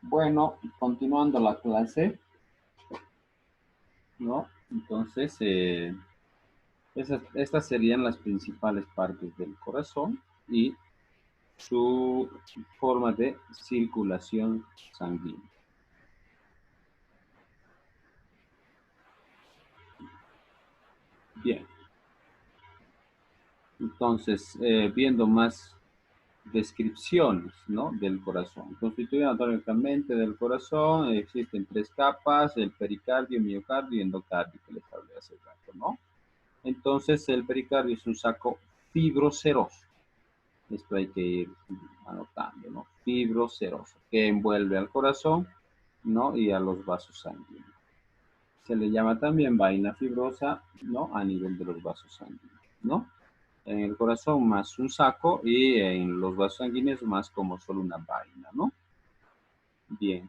Bueno, continuando la clase, ¿no? Entonces, estas serían las principales partes del corazón y su forma de circulación sanguínea. Bien, entonces, viendo más descripciones, ¿no? Del corazón. Constituye anatómicamente del corazón, existen tres capas, el pericardio, miocardio y endocardio, que les hablé hace rato, ¿no? Entonces, el pericardio es un saco fibroceroso. Esto hay que ir anotando, ¿no? Fibroceroso, que envuelve al corazón, ¿no? Y a los vasos sanguíneos. Se le llama también vaina fibrosa, ¿no? A nivel de los vasos sanguíneos, ¿no? En el corazón más un saco y en los vasos sanguíneos más como solo una vaina, ¿no? Bien.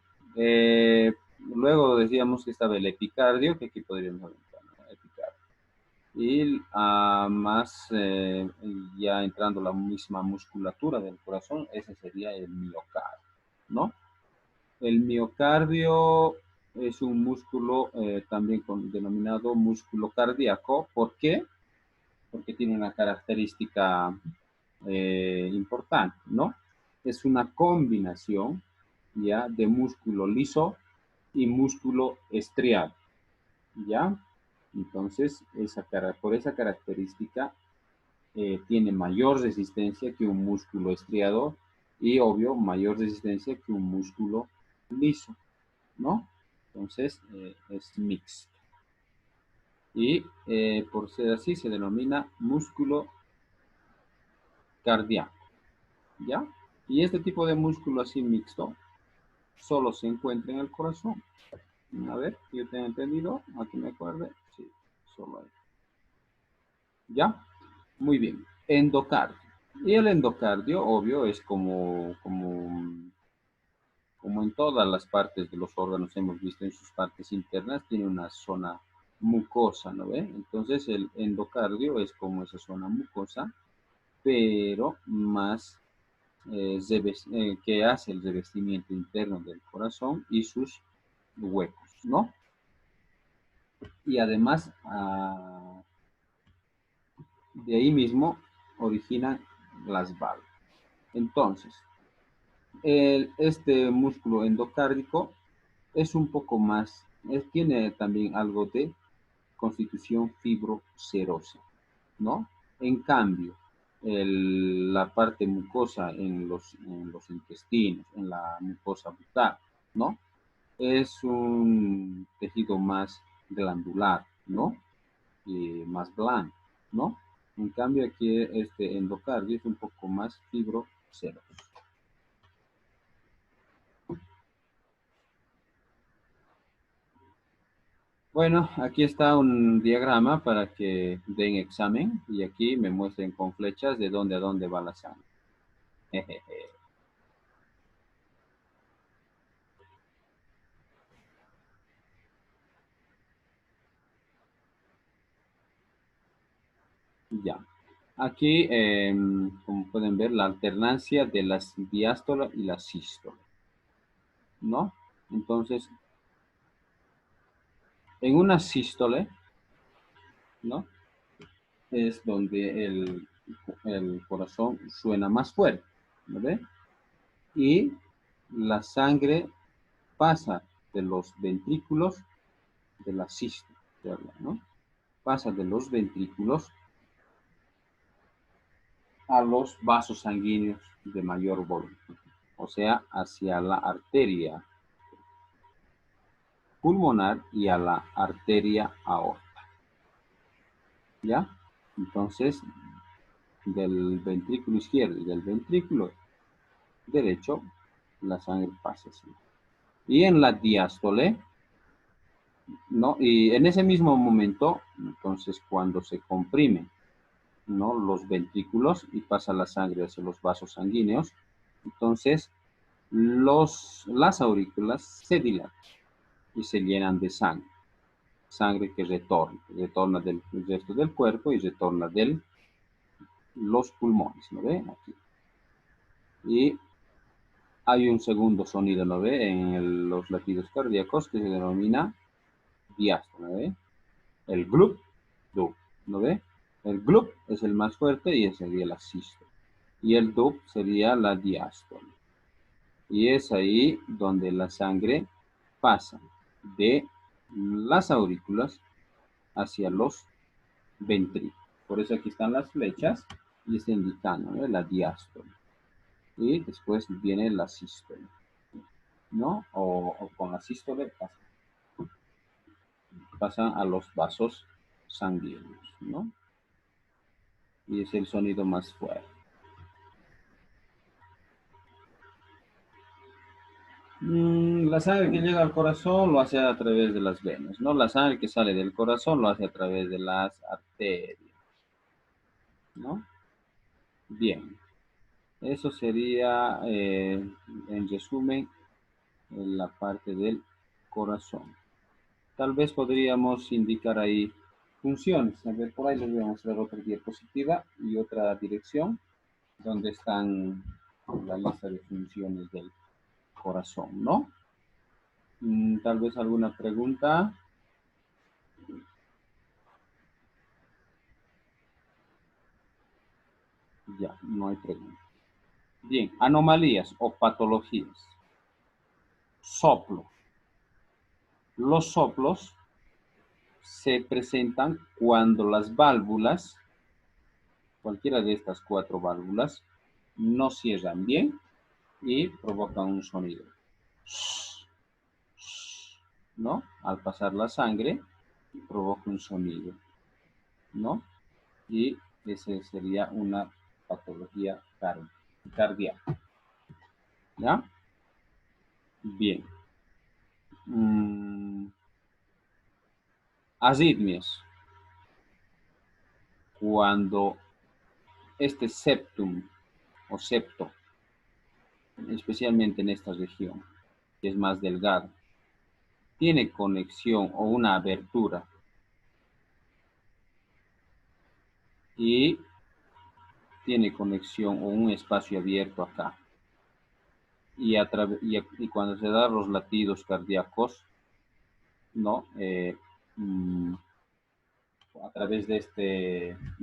Luego decíamos que estaba el epicardio, que aquí podríamos aventar, ¿no? Epicardio. Y más ya entrando la misma musculatura del corazón, ese sería el miocardio, ¿no? El miocardio es un músculo también denominado músculo cardíaco. ¿Por qué? Porque tiene una característica importante, ¿no? Es una combinación ya de músculo liso y músculo estriado, ¿ya? Entonces, por esa característica, tiene mayor resistencia que un músculo estriado y, obvio, mayor resistencia que un músculo liso, ¿no? Entonces, es mixto. Y por ser así, se denomina músculo cardíaco, ¿ya? Y este tipo de músculo así mixto solo se encuentra en el corazón. A ver, yo tengo entendido, aquí me acuerdo, sí, solo ahí. ¿Ya? Muy bien. Endocardio. Y el endocardio, obvio, es como en todas las partes de los órganos hemos visto en sus partes internas, tiene una zona mucosa, ¿no ve? Entonces el endocardio es como esa zona mucosa, pero más que hace el revestimiento interno del corazón y sus huecos, ¿no? Y además, de ahí mismo originan las válvulas. Entonces, este músculo endocárdico es un poco más, tiene también algo de constitución fibrocerosa, ¿no? En cambio, la parte mucosa en los intestinos, en la mucosa bucal, ¿no? Es un tejido más glandular, ¿no? Y más blando, ¿no? En cambio, aquí este endocardio es un poco más fibroceroso. Bueno, aquí está un diagrama para que den examen y aquí me muestren con flechas de dónde a dónde va la sangre. Jejeje. Ya. Aquí, como pueden ver, la alternancia de la diástole y la sístole, ¿no? Entonces, en una sístole, ¿no? Es donde el corazón suena más fuerte, ¿no ve? Y la sangre pasa de los ventrículos de la sístole, ¿no? Pasa de los ventrículos a los vasos sanguíneos de mayor volumen, o sea, hacia la arteria pulmonar y a la arteria aorta, ¿ya? Entonces, del ventrículo izquierdo y del ventrículo derecho, la sangre pasa así. Y en la diástole, ¿no? Y en ese mismo momento, entonces, cuando se comprimen, ¿no? Los ventrículos y pasa la sangre hacia los vasos sanguíneos, entonces las aurículas se dilatan y se llenan de sangre. Sangre que retorna del resto del cuerpo y retorna de los pulmones, ¿no ven? Aquí. Y Hay un segundo sonido, ¿no ve? En los latidos cardíacos que se denomina diástole, ¿no ve? El glup, dup, ¿no ve? El glup es el más fuerte y ese sería la sístole. Y el dup sería la diástole. Y es ahí donde la sangre pasa de las aurículas hacia los ventrículos. Por eso aquí están las flechas y está indicando, ¿no? La diástole. Y después viene la sístole, ¿no? O con la sístole pasan a los vasos sanguíneos, ¿no? Y es el sonido más fuerte. La sangre que llega al corazón lo hace a través de las venas, ¿no? La sangre que sale del corazón lo hace a través de las arterias, ¿no? Bien, eso sería, en resumen, la parte del corazón. Tal vez podríamos indicar ahí funciones. A ver, por ahí les voy a mostrar otra diapositiva y otra dirección donde están la lista de funciones del corazón, ¿no? Tal vez alguna pregunta. Ya, no hay pregunta. Bien, anomalías o patologías. Soplo. Los soplos se presentan cuando las válvulas, cualquiera de estas 4 válvulas, no cierran bien y provocan un sonido, ¿no? Al pasar la sangre, provoca un sonido, ¿no? Y esa sería una patología cardíaca, ¿ya? Bien. Arritmias. Cuando este septum o septo, especialmente en esta región, que es más delgado, tiene conexión o una abertura y tiene conexión o un espacio abierto acá. Y cuando se dan los latidos cardíacos, ¿no? A través de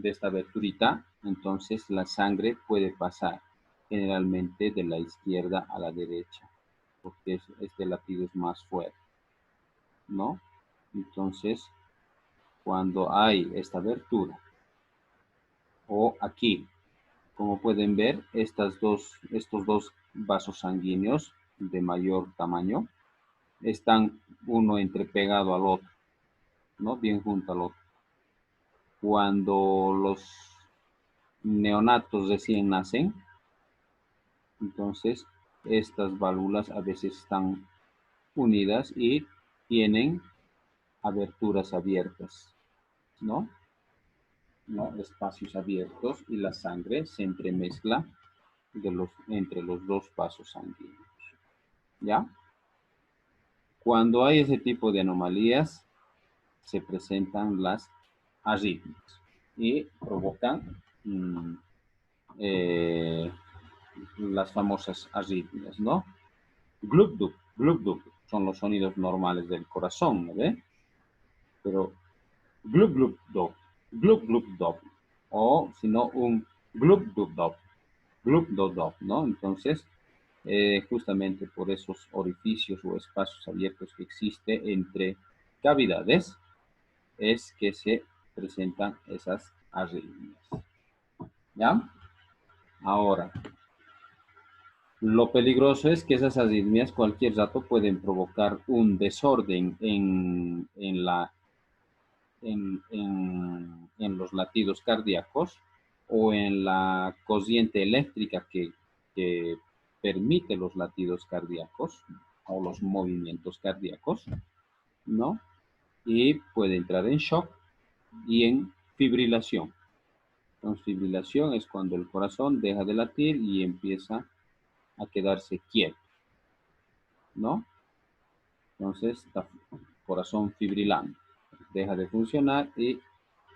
esta aberturita, entonces la sangre puede pasar generalmente de la izquierda a la derecha, porque este latido es más fuerte, ¿no? Entonces, cuando hay esta abertura, o aquí, como pueden ver, estos dos vasos sanguíneos de mayor tamaño están uno entrepegado al otro, ¿no? Bien junto al otro. Cuando los neonatos recién nacen, entonces estas válvulas a veces están unidas y tienen aberturas abiertas, ¿no? ¿No? Espacios abiertos y la sangre se entremezcla entre los dos vasos sanguíneos, ¿ya? Cuando hay ese tipo de anomalías, se presentan las arritmias y provocan las famosas arritmias, ¿no? Glup, dup, son los sonidos normales del corazón, ¿no ve? Pero glup, glup, dop, o si no, un glup, dop, ¿no? Entonces, justamente por esos orificios o espacios abiertos que existe entre cavidades, es que se presentan esas arritmias, ¿ya? Ahora, lo peligroso es que esas arritmias cualquier rato pueden provocar un desorden en los latidos cardíacos o en la corriente eléctrica que permite los latidos cardíacos o los movimientos cardíacos, ¿no? Y puede entrar en shock y en fibrilación. Entonces, fibrilación es cuando el corazón deja de latir y empieza a quedarse quieto, ¿no? Entonces, está corazón fibrilando, deja de funcionar y,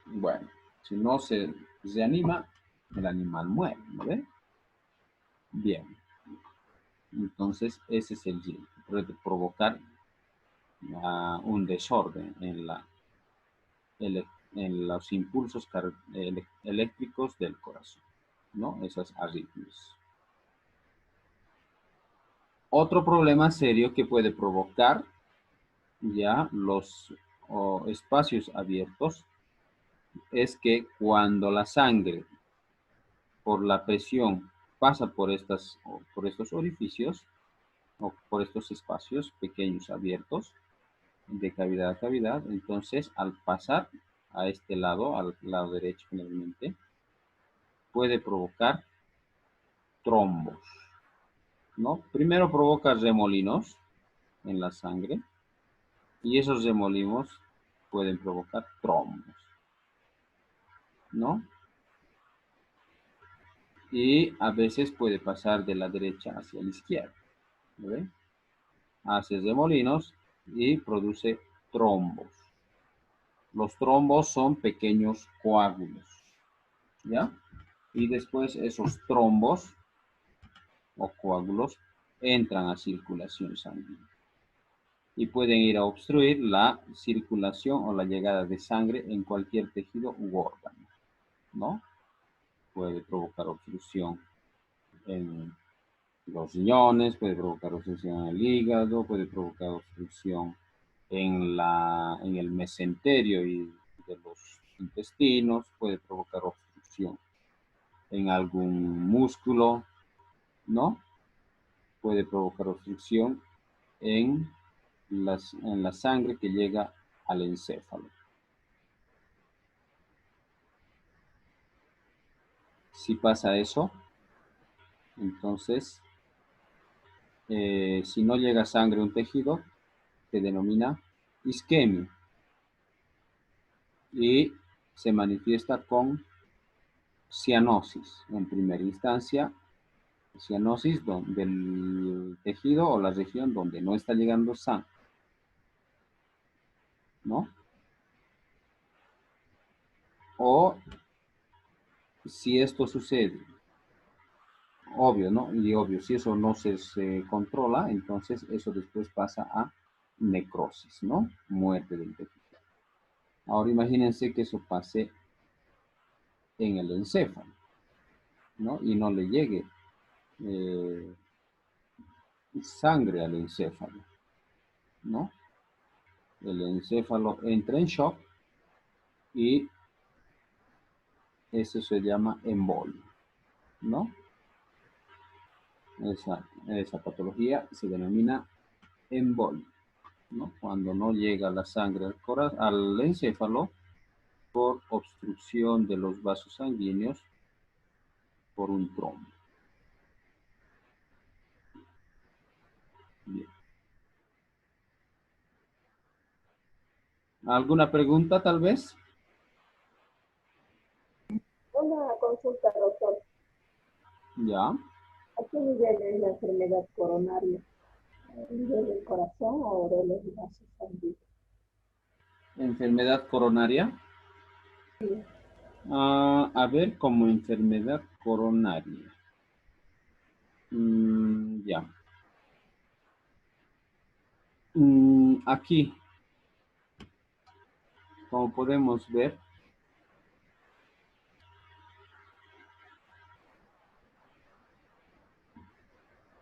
bueno, si no se reanima, el animal muere, ¿no ve? Bien. Entonces, ese es el giro. Puede provocar un desorden en los impulsos eléctricos del corazón, ¿no? Esas arritmias. Otro problema serio que puede provocar ya los espacios abiertos es que cuando la sangre por la presión pasa por estos orificios o por estos espacios pequeños abiertos de cavidad a cavidad, entonces al pasar a este lado, al lado derecho generalmente, puede provocar trombos, ¿no? Primero provoca remolinos en la sangre y esos remolinos pueden provocar trombos, ¿no? Y a veces puede pasar de la derecha hacia la izquierda, ¿ve? Hace remolinos y produce trombos. Los trombos son pequeños coágulos, ¿ya? Y después esos trombos o coágulos entran a circulación sanguínea y pueden ir a obstruir la circulación o la llegada de sangre en cualquier tejido u órgano, ¿no? Puede provocar obstrucción en los riñones, puede provocar obstrucción en el hígado, puede provocar obstrucción en el mesenterio y de los intestinos, puede provocar obstrucción en algún músculo, ¿no? Puede provocar obstrucción en la sangre que llega al encéfalo. Si pasa eso, entonces, si no llega sangre a un tejido, se denomina isquemia y se manifiesta con cianosis. En primera instancia, cianosis del tejido o la región donde no está llegando sangre, ¿no? O si esto sucede, obvio, ¿no? Y obvio, si eso no se controla, entonces eso después pasa a necrosis, ¿no? Muerte del tejido. Ahora imagínense que eso pase en el encéfalo, ¿no? Y no le llegue eh, sangre al encéfalo, ¿no? El encéfalo entra en shock y eso se llama embolio, ¿no? Esa patología se denomina embolio, ¿no? Cuando no llega la sangre al encéfalo por obstrucción de los vasos sanguíneos por un trombo. Bien. ¿Alguna pregunta tal vez? Una consulta, doctor. Ya. ¿A qué nivel es la enfermedad coronaria? ¿A nivel del corazón o de los vasos sanguíneos? Enfermedad coronaria. Sí. A ver, como enfermedad coronaria. Ya. Aquí, como podemos ver,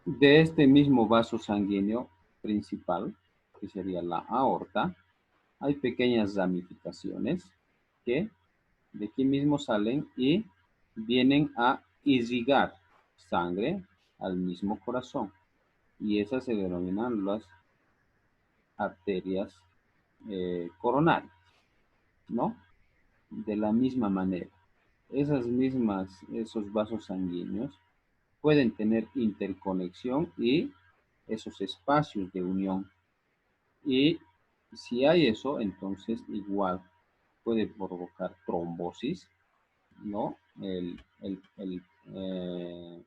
de este mismo vaso sanguíneo principal, que sería la aorta, hay pequeñas ramificaciones que de aquí mismo salen y vienen a irrigar sangre al mismo corazón. Y esas se denominan las arterias coronarias, ¿no? De la misma manera. Esos vasos sanguíneos pueden tener interconexión y esos espacios de unión. Y si hay eso, entonces igual puede provocar trombosis, ¿no?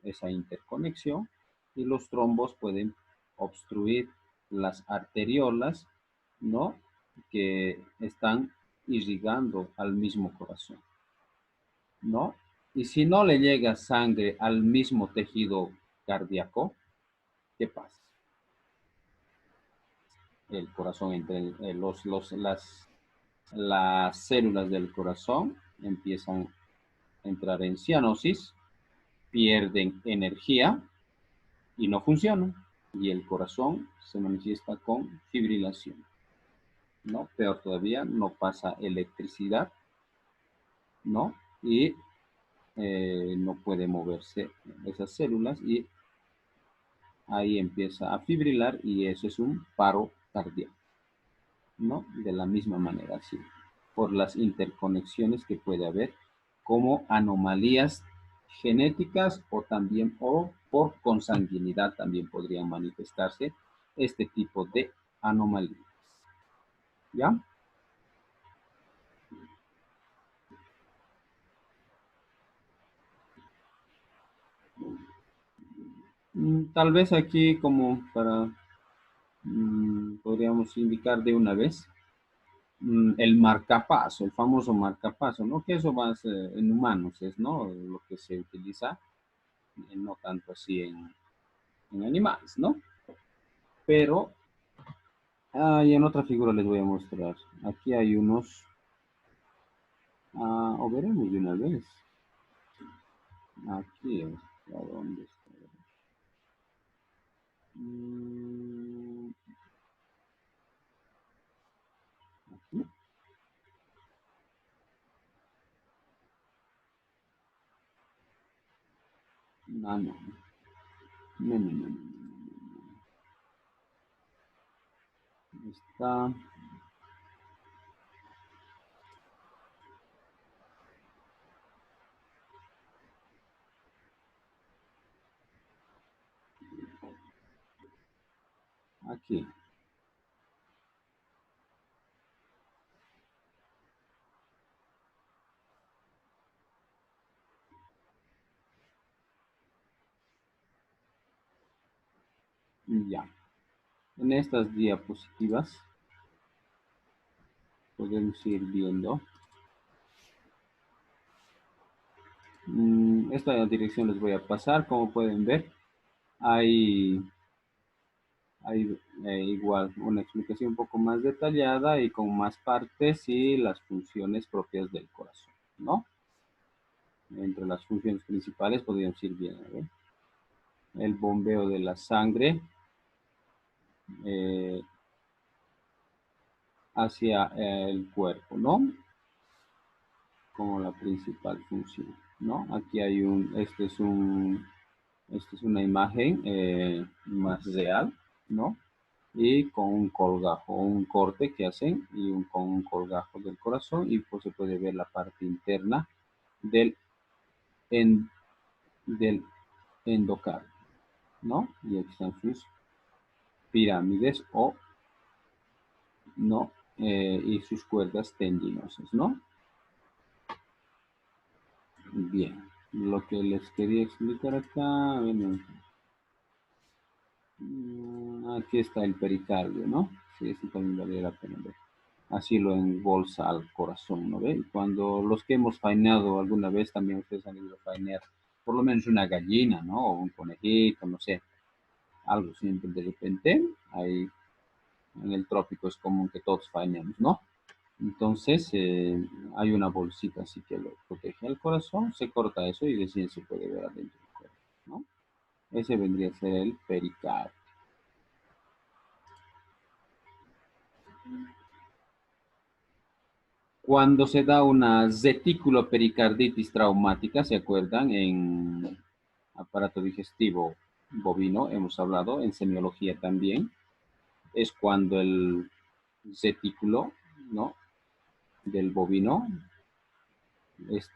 Esa interconexión y los trombos pueden obstruir las arteriolas, ¿no? Que están irrigando al mismo corazón, ¿no? Y si no le llega sangre al mismo tejido cardíaco, ¿qué pasa? El corazón, entre las células del corazón empiezan a entrar en cianosis, pierden energía y no funcionan. Y el corazón se manifiesta con fibrilación, ¿no? Peor todavía, no pasa electricidad, ¿no? Y no puede moverse esas células y ahí empieza a fibrilar y eso es un paro cardíaco, ¿no? De la misma manera, sí, por las interconexiones que puede haber como anomalías genéticas o también o por consanguinidad también podrían manifestarse este tipo de anomalías. ¿Ya? Tal vez aquí como para, podríamos indicar de una vez, el marcapaso, el famoso marcapaso, ¿no? Que eso más en humanos es, ¿no? Lo que se utiliza, no tanto así en animales, ¿no? Pero, y en otra figura les voy a mostrar. Aquí hay unos, o veremos de una vez. Aquí, ¿a dónde está? Mm, aquí. No, no, no, no, no, no, no. Está aquí. Ya. En estas diapositivas podemos ir viendo. Esta dirección les voy a pasar. Como pueden ver, hay, hay igual una explicación un poco más detallada y con más partes y las funciones propias del corazón, ¿no? Entre las funciones principales podríamos ir viendo, ¿eh? El bombeo de la sangre eh, hacia el cuerpo, ¿no? Como la principal función, ¿no? Aquí hay esta es una imagen más real, ¿no? Y con un colgajo, un corte que hacen y con un colgajo del corazón y pues se puede ver la parte interna del, en, del endocardio, ¿no? Y aquí están sus pirámides o, ¿no? Y sus cuerdas tendinosas, ¿no? Bien, lo que les quería explicar acá, bueno, aquí está el pericardio, ¿no? Sí, eso también vale la pena ver. Así lo embolsa al corazón, ¿no ve? Cuando los que hemos faenado alguna vez, también ustedes han ido a faenar, por lo menos una gallina, ¿no? O un conejito, no sé, algo siempre de repente, ahí en el trópico es común que todos faenemos, ¿no? Entonces, hay una bolsita así que lo protege al corazón, se corta eso y recién se puede ver adentro del cuerpo, ¿no? Ese vendría a ser el pericardio. Cuando se da una reticulopericarditis traumática, ¿se acuerdan? En aparato digestivo bovino, hemos hablado, en semiología también, es cuando el retículo, ¿no? Del bovino es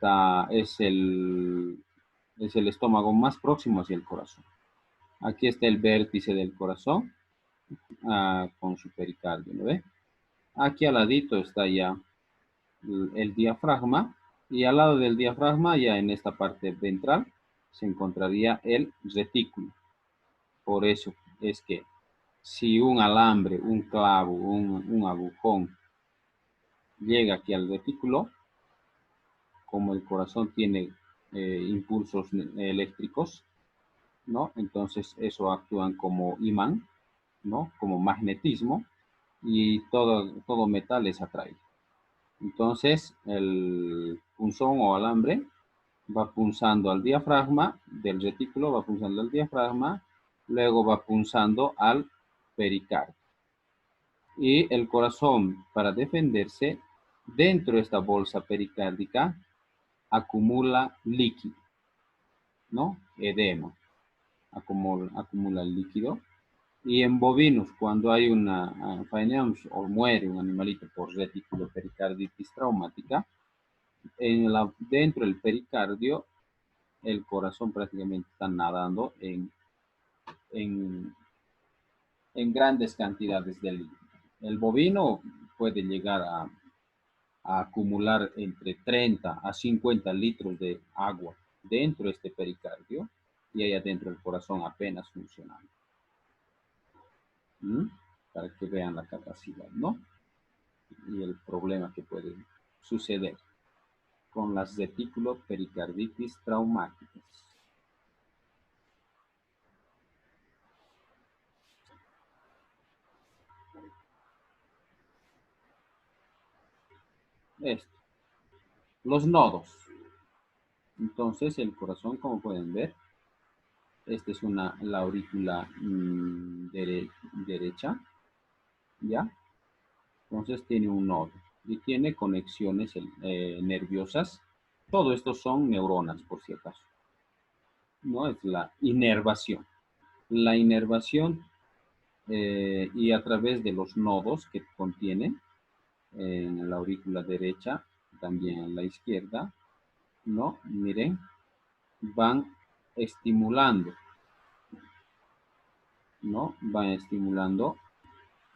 el estómago más próximo hacia el corazón. Aquí está el vértice del corazón con su pericardio, ¿no ve? Aquí al ladito está ya el diafragma y al lado del diafragma, ya en esta parte ventral, se encontraría el retículo. Por eso es que si un alambre, un clavo, un agujón llega aquí al retículo, como el corazón tiene impulsos eléctricos, ¿no? Entonces, eso actúan como imán, ¿no? Como magnetismo, y todo metal es atraído. Entonces, el punzón o alambre va punzando al diafragma del retículo, va punzando al diafragma, luego va punzando al pericardio. Y el corazón, para defenderse, dentro de esta bolsa pericárdica, acumula líquido, ¿no? Edema, acumula el líquido. Y en bovinos, cuando hay una faeneamos o muere un animalito por retículo pericarditis traumática, dentro del pericardio, el corazón prácticamente está nadando en, en grandes cantidades de líquido. El bovino puede llegar a acumular entre 30 a 50 litros de agua dentro de este pericardio y ahí adentro el corazón apenas funcionando. ¿Mm? Para que vean la capacidad, ¿no? Y el problema que puede suceder con las retículo-pericarditis traumáticas. Esto, los nodos. Entonces el corazón, como pueden ver, esta es la aurícula derecha, ¿ya? Entonces tiene un nodo y tiene conexiones nerviosas. Todo esto son neuronas, por si acaso. No es la inervación. La inervación y a través de los nodos que contiene en la aurícula derecha, también en la izquierda, ¿no? Miren, van estimulando, ¿no? Van estimulando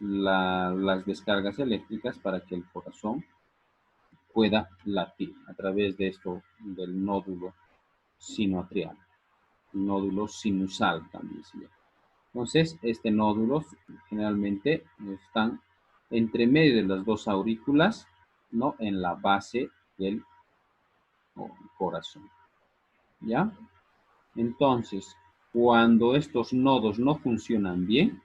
las descargas eléctricas para que el corazón pueda latir a través de esto del nódulo sinoatrial, nódulo sinusal también se llama. Entonces, este nódulo generalmente están entre medio de las dos aurículas, ¿no? En la base del corazón, ¿ya? Entonces, cuando estos nodos no funcionan bien,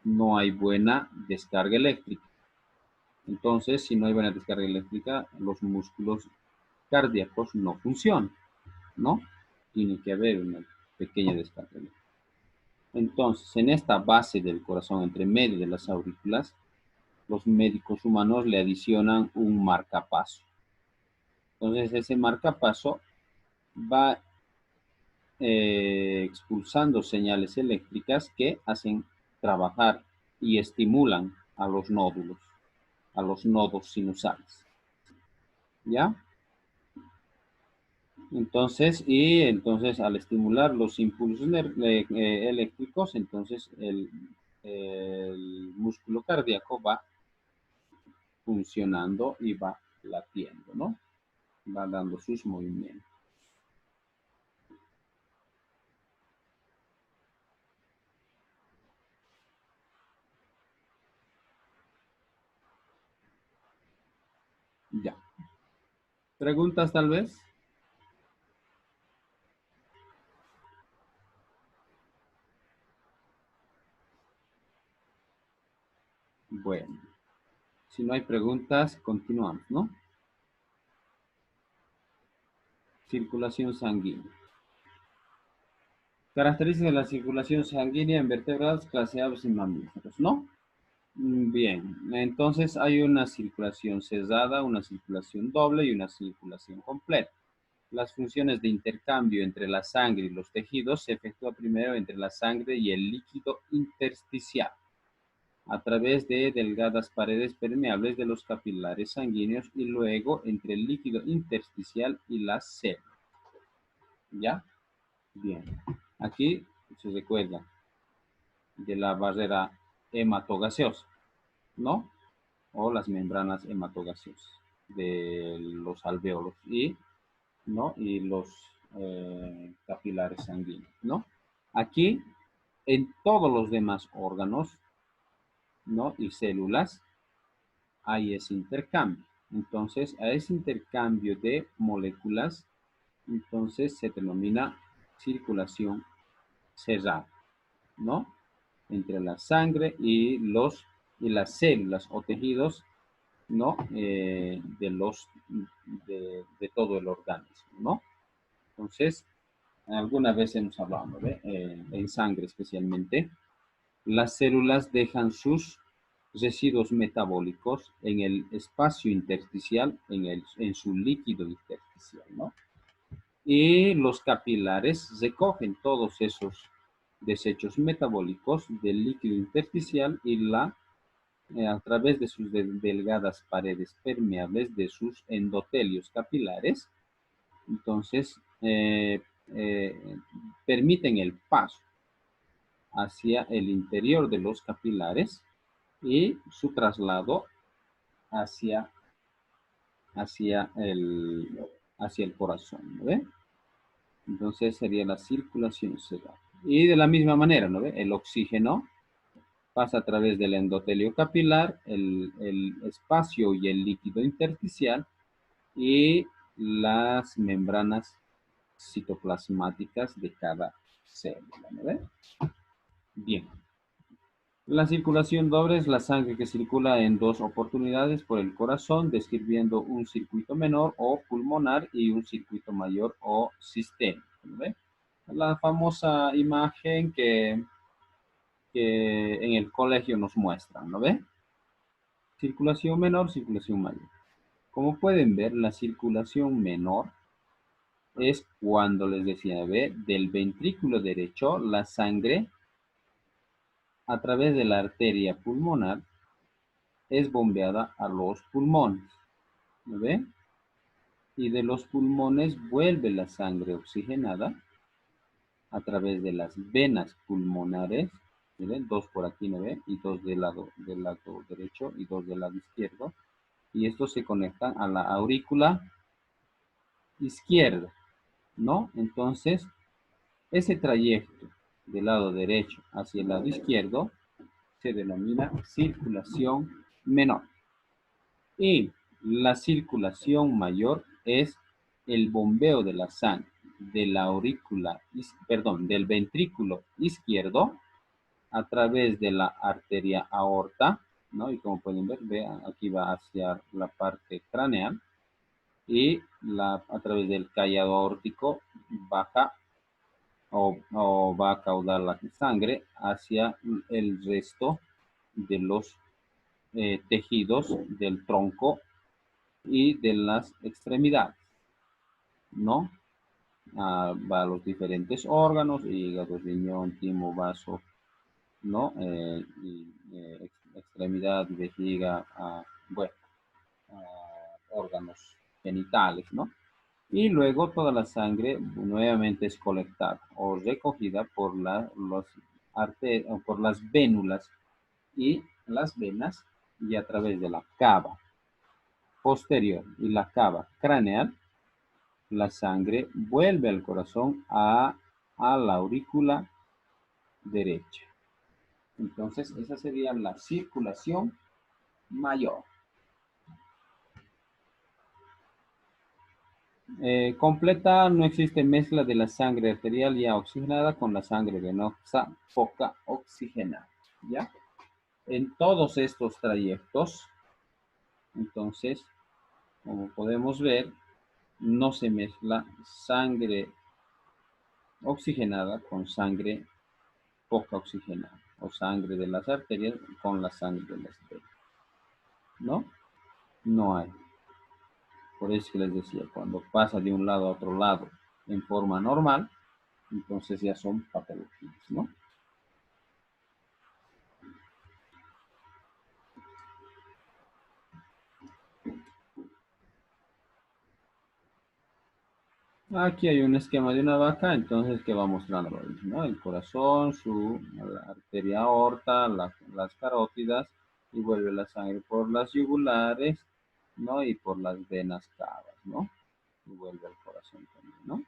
no hay buena descarga eléctrica. Entonces, si no hay buena descarga eléctrica, los músculos cardíacos no funcionan, ¿no? Tiene que haber una pequeña descarga eléctrica. Entonces, en esta base del corazón, entre medio de las aurículas, los médicos humanos le adicionan un marcapaso. Entonces, ese marcapaso va expulsando señales eléctricas que hacen trabajar y estimulan a los nodos sinusales. ¿Ya? Entonces al estimular los impulsos eléctricos, entonces el músculo cardíaco va funcionando y va latiendo, ¿no? Va dando sus movimientos. Ya. ¿Preguntas tal vez? Bueno, si no hay preguntas, continuamos, ¿no? Circulación sanguínea. Características de la circulación sanguínea en vertebrados, clase aves y mamíferos, ¿no? Bien, entonces hay una circulación cesada, una circulación doble y una circulación completa. Las funciones de intercambio entre la sangre y los tejidos se efectúa primero entre la sangre y el líquido intersticial, a través de delgadas paredes permeables de los capilares sanguíneos y luego entre el líquido intersticial y las células. ¿Ya? Bien. Aquí se recuerda de la barrera hematogaseosa, ¿no? O las membranas hematogaseosas de los alvéolos ¿no? Y los capilares sanguíneos, ¿no? Aquí, en todos los demás órganos, ¿no? Y células, hay ese intercambio. Entonces, a ese intercambio de moléculas, entonces se denomina circulación cerrado, ¿no? Entre la sangre y las células o tejidos, ¿no? De todo el organismo, ¿no? Entonces, alguna vez hemos hablado, ¿no? En sangre especialmente, las células dejan sus residuos metabólicos en el espacio intersticial, en su líquido intersticial, ¿no? Y los capilares recogen todos esos desechos metabólicos del líquido intersticial y a través de sus delgadas paredes permeables de sus endotelios capilares, entonces permiten el paso hacia el interior de los capilares y su traslado hacia, hacia, el, hacia el corazón, ¿no ve? Entonces sería la circulación cerebral. Y de la misma manera, ¿no ve? El oxígeno pasa a través del endotelio capilar, el espacio y el líquido intersticial y las membranas citoplasmáticas de cada célula, ¿no ve? Bien. La circulación doble es la sangre que circula en dos oportunidades por el corazón, describiendo un circuito menor o pulmonar y un circuito mayor o sistémico, ¿no ve? La famosa imagen que en el colegio nos muestran, ¿no ve? Circulación menor, circulación mayor. Como pueden ver, la circulación menor es cuando les decía, ¿ve? Del ventrículo derecho, la sangre a través de la arteria pulmonar es bombeada a los pulmones, ¿no ve? Y de los pulmones vuelve la sangre oxigenada a través de las venas pulmonares, ¿ven? Dos por aquí, ¿no ve? Y dos del lado derecho y dos del lado izquierdo. Y estos se conectan a la aurícula izquierda, ¿no? Entonces, ese trayecto del lado derecho hacia el lado izquierdo se denomina circulación menor. Y la circulación mayor es el bombeo de la sangre de la del ventrículo izquierdo a través de la arteria aorta, ¿no? Y como pueden ver, vean, aquí va hacia la parte craneal y a través del callado aórtico baja o va a caudar la sangre hacia el resto de los tejidos del tronco y de las extremidades, ¿no? Va a los diferentes órganos, hígado, riñón, timo, vaso, ¿no? Extremidad, vejiga, bueno, órganos genitales, ¿no? Y luego toda la sangre nuevamente es colectada o recogida por las vénulas y las venas y a través de la cava posterior y la cava craneal, la sangre vuelve al corazón a la aurícula derecha. Entonces, esa sería la circulación mayor. Completa, no existe mezcla de la sangre arterial ya oxigenada con la sangre venosa poca oxigenada, ¿ya? En todos estos trayectos, entonces, como podemos ver, no se mezcla sangre oxigenada con sangre poca oxigenada o sangre de las arterias con la sangre de las venas, ¿no? No hay. Por eso que les decía, cuando pasa de un lado a otro lado en forma normal, entonces ya son patologías, ¿no? Aquí hay un esquema de una vaca, entonces que va mostrando, ¿no? El corazón, la arteria aorta, las carótidas, y vuelve la sangre por las yugulares, ¿no? Y por las venas cavas, ¿no? Y vuelve al corazón también,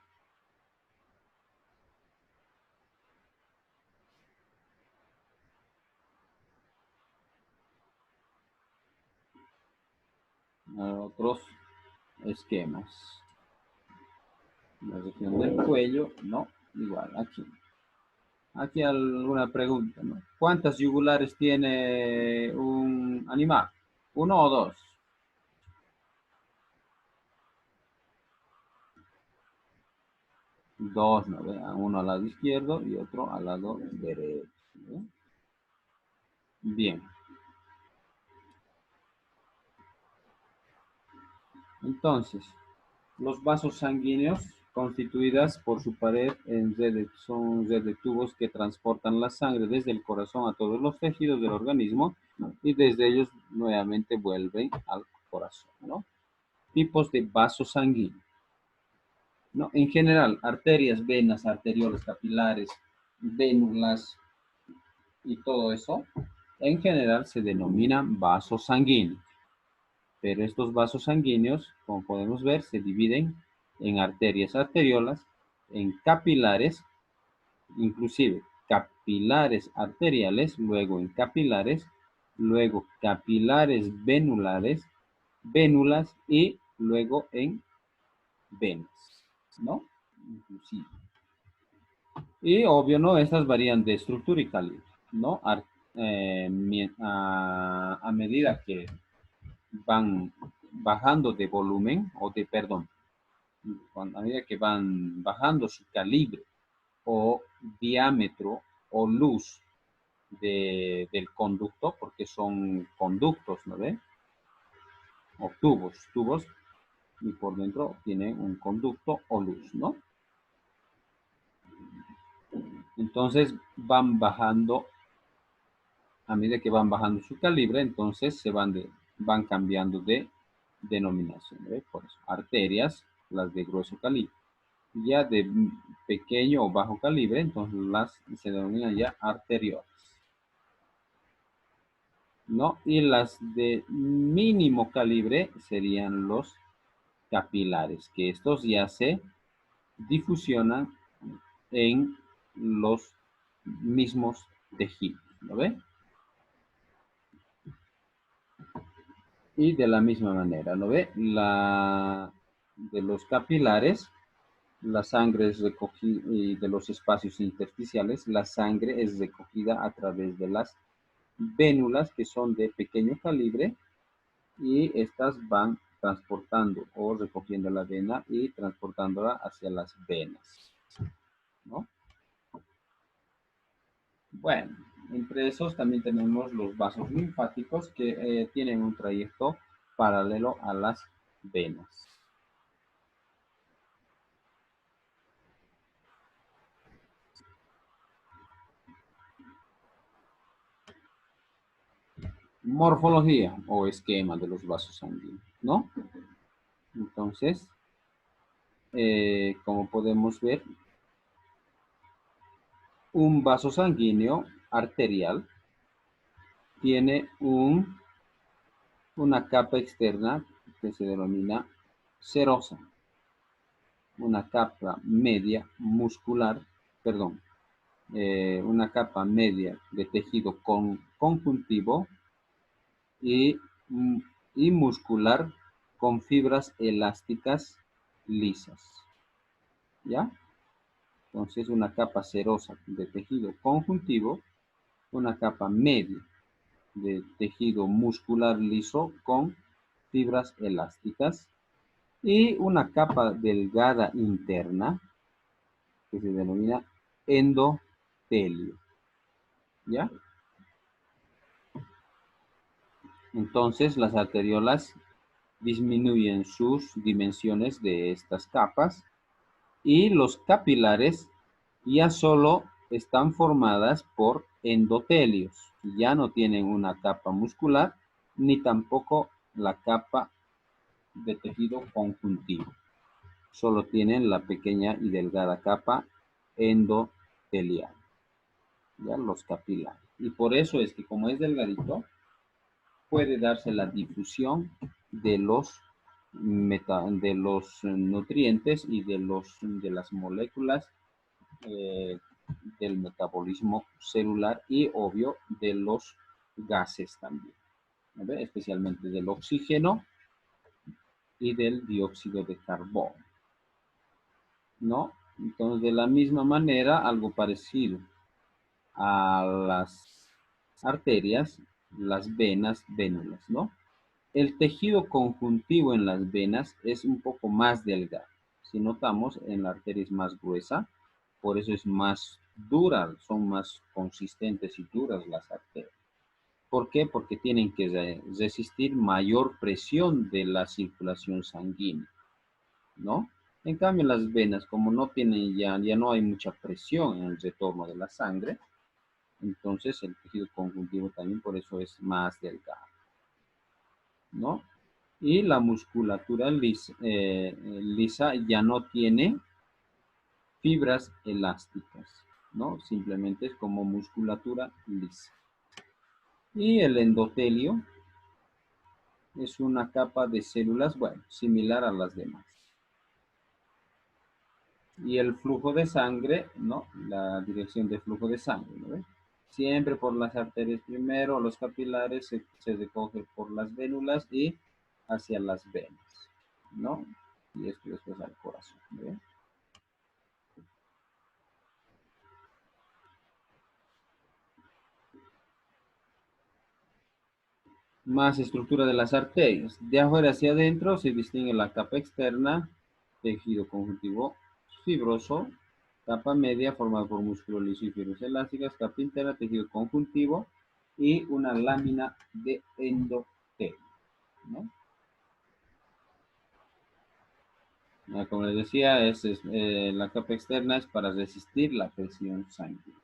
¿no? Otros esquemas. La región del cuello, no, igual aquí. Aquí alguna pregunta, ¿no? ¿Cuántas yugulares tiene un animal? ¿Uno o dos? Dos, ¿no? Uno al lado izquierdo y otro al lado derecho. ¿No? Bien. Entonces, los vasos sanguíneos constituidas por su pared en red son red de tubos que transportan la sangre desde el corazón a todos los tejidos del organismo, ¿no? Y desde ellos nuevamente vuelven al corazón, ¿no? Tipos de vasos sanguíneos, ¿no? En general, arterias, venas, arteriolas, capilares, vénulas y todo eso, en general se denominan vasos sanguíneos. Pero estos vasos sanguíneos, como podemos ver, se dividen en arterias, arteriolas, en capilares, inclusive capilares arteriales, luego en capilares, luego capilares venulares, vénulas y luego en venas, ¿no? Inclusive. Y obvio, ¿no? Estas varían de estructura y calibre, ¿no? A medida que van bajando de volumen o de, perdón, a medida que van bajando su calibre o diámetro o luz del conducto, porque son conductos, ¿no ve? O tubos, y por dentro tienen un conducto o luz, ¿no? Entonces van bajando, a medida que van bajando su calibre, entonces van cambiando de denominación, ¿ve? Por eso, arterias, las de grueso calibre. Ya de pequeño o bajo calibre, entonces las se denominan ya arteriolas, ¿no? Y las de mínimo calibre serían los capilares, que estos ya se difusionan en los mismos tejidos, ¿lo ve? Y de la misma manera, ¿lo ve? De los capilares, la sangre es recogida, y de los espacios intersticiales, la sangre es recogida a través de las vénulas, que son de pequeño calibre, y estas van transportando o recogiendo la vena y transportándola hacia las venas, ¿no? Bueno, entre esos también tenemos los vasos linfáticos que tienen un trayecto paralelo a las venas. Morfología o esquema de los vasos sanguíneos, ¿no? Entonces, como podemos ver, un vaso sanguíneo arterial tiene una capa externa que se denomina serosa, una capa media muscular, perdón, una capa media de tejido conjuntivo y, y muscular con fibras elásticas lisas, ¿ya? Entonces, una capa serosa de tejido conjuntivo, una capa media de tejido muscular liso con fibras elásticas y una capa delgada interna que se denomina endotelio, ¿ya? Entonces, las arteriolas disminuyen sus dimensiones de estas capas y los capilares ya solo están formadas por endotelios, ya no tienen una capa muscular ni tampoco la capa de tejido conjuntivo, solo tienen la pequeña y delgada capa endotelial, ya los capilares. Y por eso es que como es delgadito, puede darse la difusión de de los nutrientes y de las moléculas eh, del metabolismo celular y obvio de los gases también, ¿ve? Especialmente del oxígeno y del dióxido de carbono, ¿no? Entonces, de la misma manera, algo parecido. a las arterias, las venas, vénulas, ¿no? El tejido conjuntivo en las venas es un poco más delgado. Si notamos, en la arteria es más gruesa, por eso es más dura, son más consistentes y duras las arterias. ¿Por qué? Porque tienen que resistir mayor presión de la circulación sanguínea, ¿no? En cambio, las venas, como no tienen ya no hay mucha presión en el retorno de la sangre, entonces el tejido conjuntivo también por eso es más delgado, ¿no? Y la musculatura lisa ya no tiene fibras elásticas, ¿no? Simplemente es como musculatura lisa. Y el endotelio es una capa de células, bueno, similar a las demás. Y el flujo de sangre, ¿no? La dirección de flujo de sangre, ¿no? Siempre por las arterias primero, los capilares se recoge por las vénulas y hacia las venas, ¿no? Y esto después al corazón, ¿no? Más estructura de las arterias. De afuera hacia adentro se distingue la capa externa, tejido conjuntivo fibroso, capa media formada por músculo liso y fibras elásticas, capa interna, tejido conjuntivo y una lámina de endotelio, ¿no? Como les decía, la capa externa es para resistir la presión sanguínea.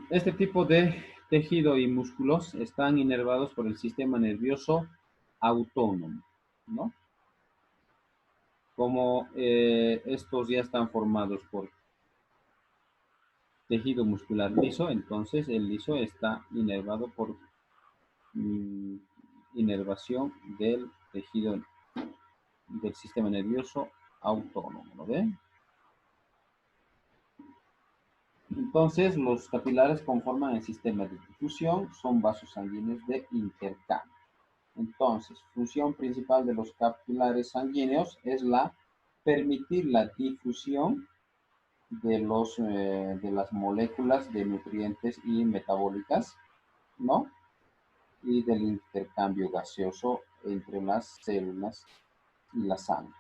Este tipo de tejido y músculos están inervados por el sistema nervioso autónomo, ¿no? Como estos ya están formados por tejido muscular liso, entonces el liso está inervado por mm, inervación del tejido del sistema nervioso autónomo, ¿lo ven? Entonces, los capilares conforman el sistema de difusión, son vasos sanguíneos de intercambio. Entonces, función principal de los capilares sanguíneos es permitir la difusión de las moléculas de nutrientes y metabólicas, ¿no? Y del intercambio gaseoso entre las células y la sangre.